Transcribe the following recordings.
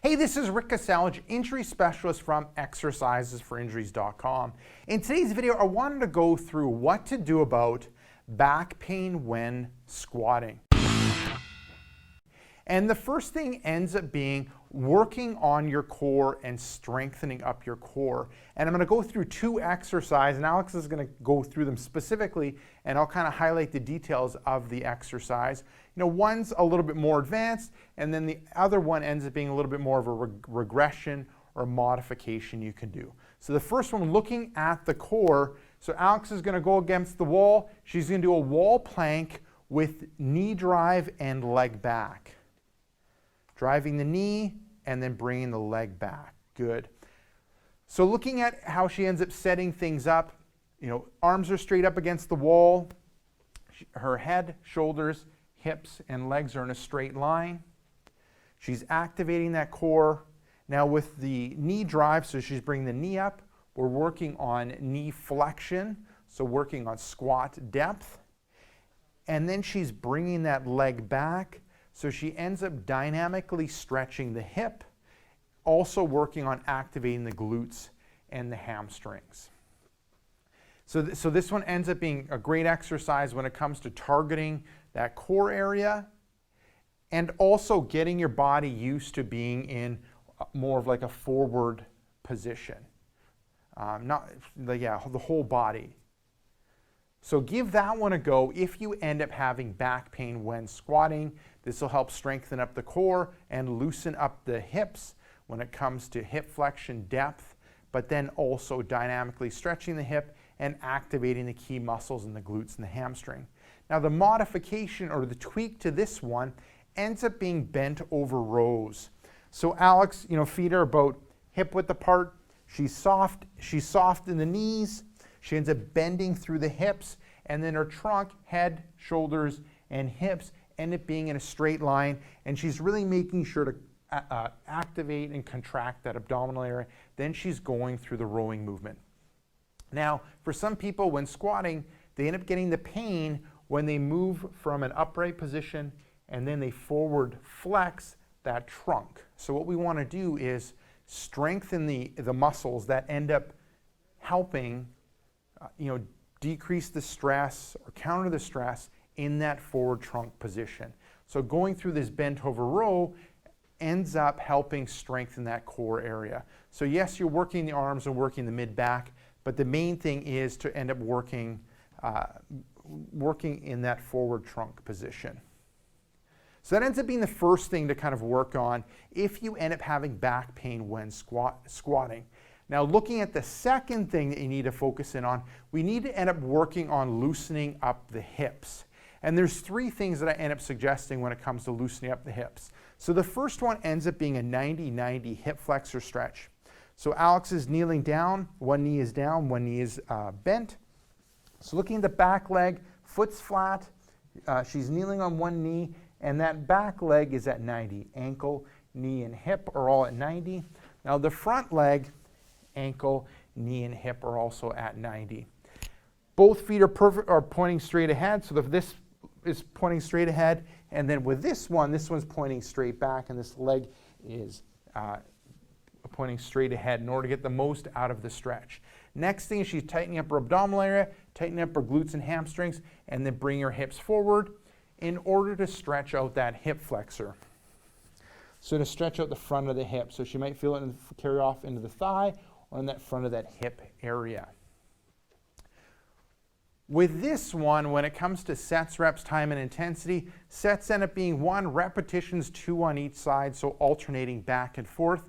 Hey, this is Rick Kasalj, injury specialist from exercisesforinjuries.com. In today's video, I wanted to go through what to do about back pain when squatting. And the first thing ends up being working on your core and strengthening up your core. And I'm going to go through two exercises, and Alex is going to go through them specifically, and I'll kind of highlight the details of the exercise. You know, one's a little bit more advanced, and then the other one ends up being a little bit more of a regression or modification you can do. So the first one, looking at the core. So Alex is going to go against the wall. She's going to do a wall plank with knee drive and leg back. Driving the knee and then bringing the leg back. Good. So looking at how she ends up setting things up, you know, arms are straight up against the wall. Her head, shoulders, hips, and legs are in a straight line. She's activating that core. Now with the knee drive, so she's bringing the knee up. We're working on knee flexion, so working on squat depth. And then she's bringing that leg back. So she ends up dynamically stretching the hip, also working on activating the glutes and the hamstrings. So this one ends up being a great exercise when it comes to targeting that core area and also getting your body used to being in more of like a forward position. The whole body. So give that one a go if you end up having back pain when squatting. This will help strengthen up the core and loosen up the hips when it comes to hip flexion depth, but then also dynamically stretching the hip and activating the key muscles in the glutes and the hamstring. Now the modification or the tweak to this one ends up being bent over rows. So Alex, you know, feet are about hip width apart. She's soft in the knees. She ends up bending through the hips, and then her trunk, head, shoulders, and hips end up being in a straight line, and she's really making sure to activate and contract that abdominal area. Then she's going through the rowing movement. Now, for some people, when squatting, they end up getting the pain when they move from an upright position and then they forward flex that trunk. So what we want to do is strengthen the muscles that end up helping decrease the stress or counter the stress in that forward trunk position. So going through this bent over row ends up helping strengthen that core area. So yes, you're working the arms and working the mid-back, but the main thing is to end up working in that forward trunk position. So that ends up being the first thing to kind of work on if you end up having back pain when squatting. Now looking at the second thing that you need to focus in on, we need to end up working on loosening up the hips. And there's three things that I end up suggesting when it comes to loosening up the hips. So the first one ends up being a 90-90 hip flexor stretch. So Alex is kneeling down, one knee is down, one knee is bent. So looking at the back leg, foot's flat, she's kneeling on one knee, and that back leg is at 90. Ankle, knee, and hip are all at 90. Now the front leg, ankle, knee, and hip are also at 90. Both feet are pointing straight ahead, so this is pointing straight ahead, and then with this one's pointing straight back, and this leg is pointing straight ahead in order to get the most out of the stretch. Next thing is she's tightening up her abdominal area, tightening up her glutes and hamstrings, and then bring her hips forward in order to stretch out that hip flexor. So to stretch out the front of the hip. So she might feel it carry off into the thigh or in that front of that hip area. With this one, when it comes to sets, reps, time, and intensity, sets end up being 1, repetitions 2 on each side, so alternating back and forth.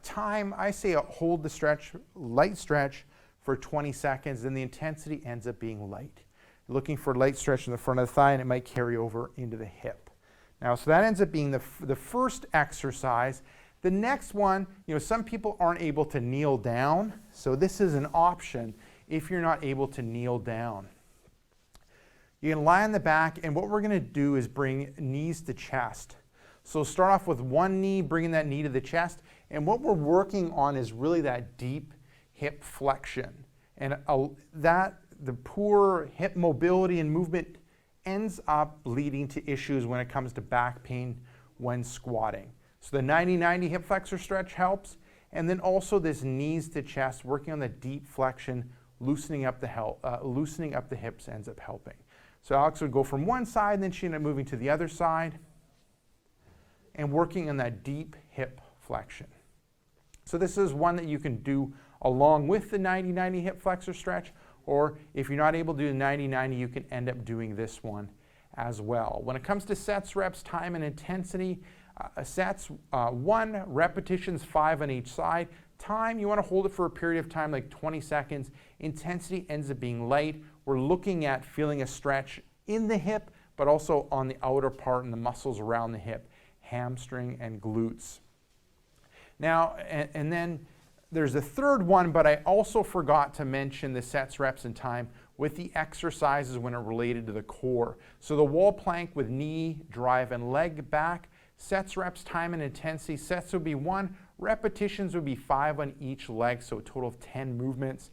Time, I say hold the stretch, light stretch for 20 seconds, and the intensity ends up being light. You're looking for light stretch in the front of the thigh, and it might carry over into the hip. Now, so that ends up being the first exercise. The next one, you know, some people aren't able to kneel down, so this is an option if you're not able to kneel down. You can lie on the back, and what we're going to do is bring knees to chest. So start off with one knee, bringing that knee to the chest, and what we're working on is really that deep hip flexion. And the poor hip mobility and movement ends up leading to issues when it comes to back pain when squatting. So the 90-90 hip flexor stretch helps. And then also this knees to chest, working on the deep flexion, loosening up the hips ends up helping. So Alex would go from one side, and then she ended up moving to the other side and working on that deep hip flexion. So this is one that you can do along with the 90-90 hip flexor stretch, or if you're not able to do the 90-90, you can end up doing this one as well. When it comes to sets, reps, time, and intensity, sets, 1, repetitions, 5 on each side. Time, you want to hold it for a period of time, like 20 seconds. Intensity ends up being light. We're looking at feeling a stretch in the hip, but also on the outer part and the muscles around the hip, hamstring and glutes. Now, and then there's a third one, but I also forgot to mention the sets, reps, and time with the exercises when it related to the core. So the wall plank with knee, drive, and leg back. Sets, reps, time, and intensity. Sets would be 1. Repetitions would be 5 on each leg, so a total of 10 movements.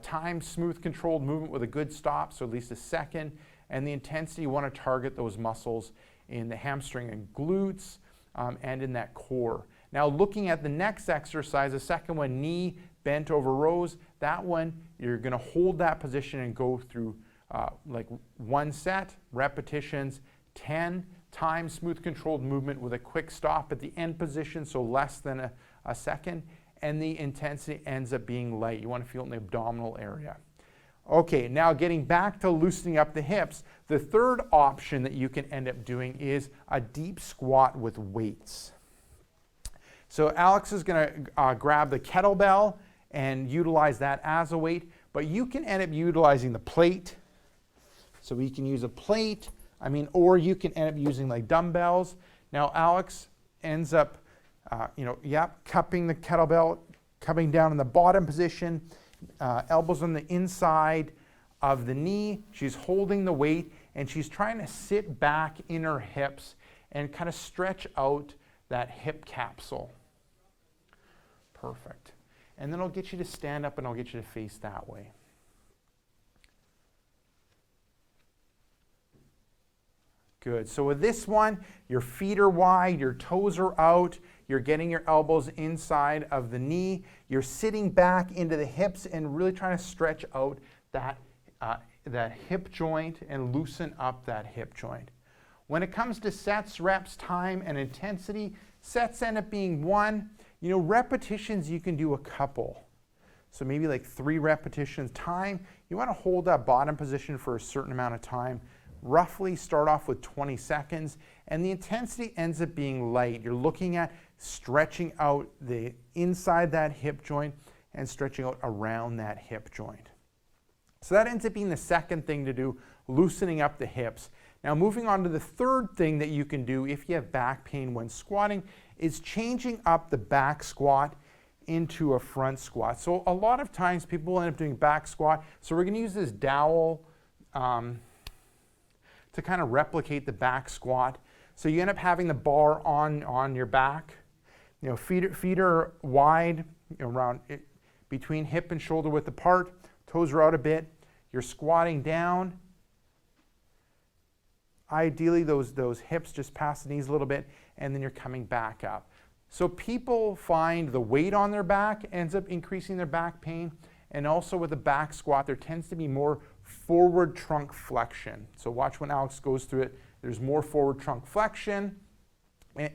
Time, smooth, controlled movement with a good stop, so at least a second. And the intensity, you want to target those muscles in the hamstring and glutes and in that core. Now looking at the next exercise, the second one, knee bent over rows. That one, you're going to hold that position and go through like 1 set, repetitions, 10. Time, smooth, controlled movement with a quick stop at the end position, so less than a second, and the intensity ends up being light. You want to feel it in the abdominal area. Okay, now getting back to loosening up the hips, the third option that you can end up doing is a deep squat with weights. So Alex is going to grab the kettlebell and utilize that as a weight, but you can end up utilizing the plate. So we can use a plate, or you can end up using like dumbbells. Now Alex ends up, cupping the kettlebell, coming down in the bottom position, elbows on the inside of the knee. She's holding the weight and she's trying to sit back in her hips and kind of stretch out that hip capsule. Perfect. And then I'll get you to stand up and I'll get you to face that way. Good. So with this one, your feet are wide, your toes are out, you're getting your elbows inside of the knee, you're sitting back into the hips and really trying to stretch out that hip joint and loosen up that hip joint. When it comes to sets, reps, time, and intensity, sets end up being 1. Repetitions, you can do a couple. So maybe like 3 repetitions. Time, you want to hold that bottom position for a certain amount of time. Roughly start off with 20 seconds, and the intensity ends up being light. You're looking at stretching out the inside that hip joint and stretching out around that hip joint. So that ends up being the second thing to do, loosening up the hips. Now moving on to the third thing that you can do if you have back pain when squatting is changing up the back squat into a front squat. So a lot of times people end up doing back squat. So we're going to use this dowel to kind of replicate the back squat. So you end up having the bar on your back. Feet are wide, around between hip and shoulder width apart. Toes are out a bit. You're squatting down. Ideally, those hips just past the knees a little bit, and then you're coming back up. So people find the weight on their back ends up increasing their back pain, and also with the back squat, there tends to be more forward trunk flexion. So watch when Alex goes through it. There's more forward trunk flexion,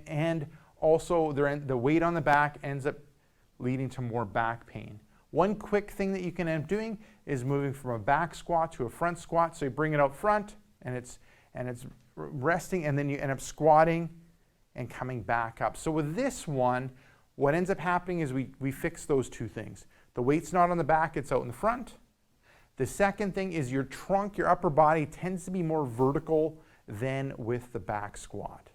and also the weight on the back ends up leading to more back pain. One quick thing that you can end up doing is moving from a back squat to a front squat. So you bring it out front, and it's resting, and then you end up squatting and coming back up. So with this one, what ends up happening is we fix those 2 things. The weight's not on the back, it's out in the front. The second thing is your trunk, your upper body tends to be more vertical than with the back squat.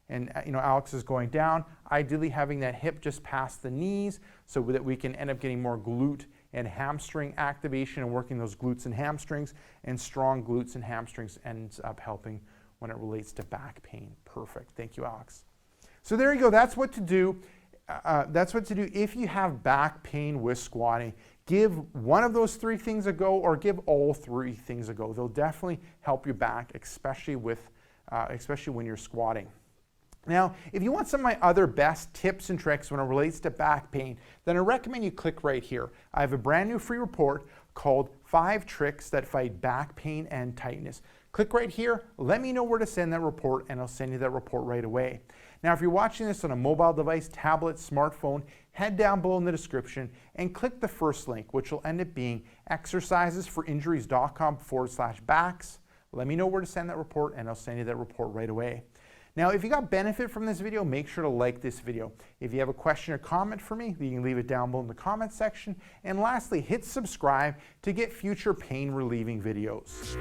And Alex is going down, ideally having that hip just past the knees so that we can end up getting more glute and hamstring activation and working those glutes and hamstrings, and strong glutes and hamstrings ends up helping when it relates to back pain. Perfect. Thank you, Alex. So there you go. That's what to do. That's what to do if you have back pain with squatting. Give one of those 3 things a go, or give all 3 things a go. They'll definitely help you back, especially when you're squatting. Now, if you want some of my other best tips and tricks when it relates to back pain, then I recommend you click right here. I have a brand new free report called 5 Tricks That Fight Back Pain and Tightness. Click right here, let me know where to send that report, and I'll send you that report right away. Now, if you're watching this on a mobile device, tablet, smartphone, head down below in the description and click the first link, which will end up being exercisesforinjuries.com/backs. Let me know where to send that report, and I'll send you that report right away. Now, if you got benefit from this video, make sure to like this video. If you have a question or comment for me, you can leave it down below in the comment section. And lastly, hit subscribe to get future pain relieving videos.